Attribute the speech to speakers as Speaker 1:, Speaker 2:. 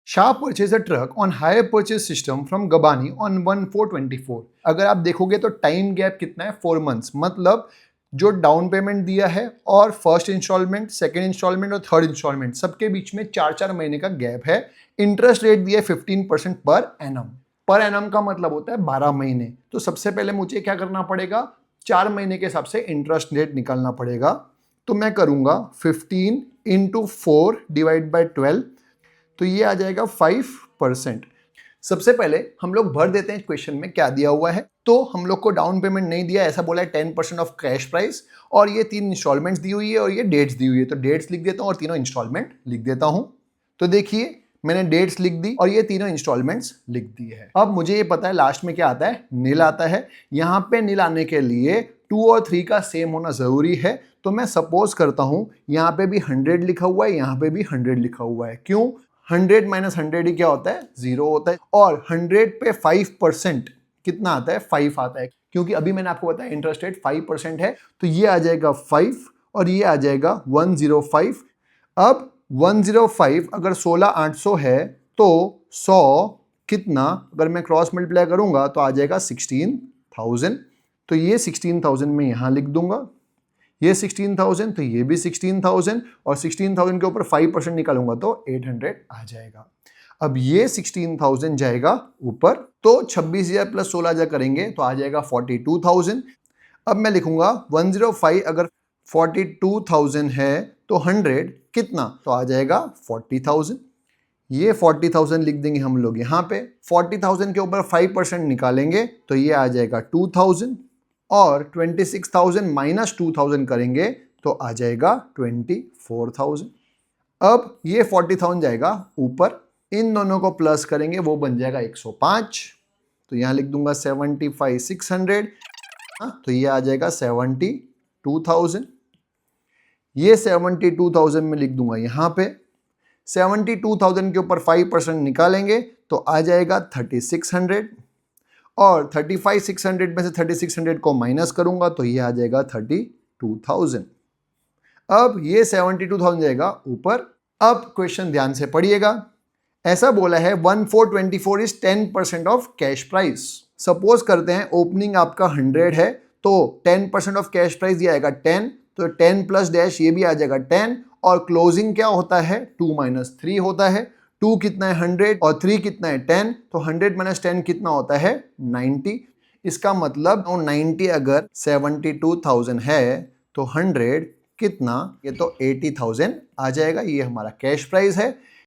Speaker 1: Shah purchase a truck on hire purchase system from Gabani on 1/4/24। अगर आप देखोगे तो टाइम गैप कितना है, 4 मंथ्स। मतलब जो डाउन पेमेंट दिया है और फर्स्ट इंस्टॉलमेंट, सेकंड इंस्टॉलमेंट और थर्ड इंस्टॉलमेंट सबके बीच में 4-4 महीने का गैप है। इंटरेस्ट रेट दिया है 15% पर एनम। पर एनम का मतलब होता है 12 महीने। तो सबसे पहले मुझे क्या करना पड़ेगा, 4 महीने के हिसाब से इंटरेस्ट रेट निकालना पड़ेगा। तो मैं करूंगा 15 इंटू 4 डिवाइड बाई 12, तो ये आ जाएगा 5%। सबसे पहले हम लोग भर देते हैं क्वेश्चन में क्या दिया हुआ है। तो हम लोग को डाउन पेमेंट नहीं दिया, ऐसा बोला है 10% ऑफ कैश प्राइस, और ये 3 इंस्टॉलमेंट्स दी हुई है और ये डेट्स दी हुई है। तो डेट्स लिख देता हूँ और तीनों इंस्टॉलमेंट लिख देता हूँ। तो देखिए मैंने डेट्स लिख दी और ये तीनों इंस्टॉलमेंट्स लिख दी है। अब मुझे ये पता है लास्ट में क्या आता है, नील आता है। यहाँ पे नील आने के लिए 2 और 3 का सेम होना जरूरी है। तो मैं सपोज करता हूं यहाँ पे भी 100 लिखा हुआ है, यहाँ पे भी 100 लिखा हुआ है। क्यों? 100 माइनस 100 ही क्या होता है, 0 होता है। और 100 पे 5% कितना आता है, 5 आता है। क्योंकि अभी मैंने आपको बताया इंटरेस्ट रेट 5% है। तो ये आ जाएगा 5 और ये आ जाएगा 105। अब 105 अगर 16,800 है तो 100 कितना, अगर मैं क्रॉस मल्टीप्लाई करूंगा तो आ जाएगा 16,000। तो ये 16,000 में यहां लिख दूंगा, ये 16,000 तो ये भी 16,000, और 16,000 के ऊपर 5% निकालूंगा तो 800 आ जाएगा। अब ये 16,000 जाएगा ऊपर, तो 26,000 प्लस 16,000 करेंगे तो आ जाएगा 42,000। अब मैं लिखूंगा 105 अगर 42,000 है तो 100 कितना, तो आ जाएगा 40,000। ये 40,000 लिख देंगे हम लोग यहाँ पे। 40,000 के ऊपर 5% निकालेंगे तो ये आ जाएगा 2,000, और 26,000 माइनस 2,000 करेंगे तो आ जाएगा 24,000। अब ये 40,000 जाएगा ऊपर, इन दोनों को प्लस करेंगे वो बन जाएगा 105। तो यहां लिख दूंगा 75,600, तो ये आ जाएगा 72,000। ये 72,000 में लिख दूंगा यहां पे। 72,000 के ऊपर 5% निकालेंगे तो आ जाएगा 3600, और 35,600 में से 3600 को माइनस करूंगा तो ये आ जाएगा 32,000। अब ये 72,000 जाएगा ऊपर। अब क्वेश्चन ध्यान से पढ़िएगा। ऐसा बोला है 1/4/24 is 10% of cash price. Suppose करते हैं ओपनिंग आपका 100 है तो 10% ऑफ कैश प्राइस ये आएगा 10, तो 10 प्लस डैश ये भी आ जाएगा 10, और क्लोजिंग क्या होता है, 2 माइनस 3 होता है। 2 कितना है 100 और 3 कितना है 10, तो 100 माइनस 10 कितना होता है 90। इसका मतलब 90 अगर 72,000 है तो 100 कितना, ये तो 80,000 आ जाएगा। ये हमारा कैश प्राइस है।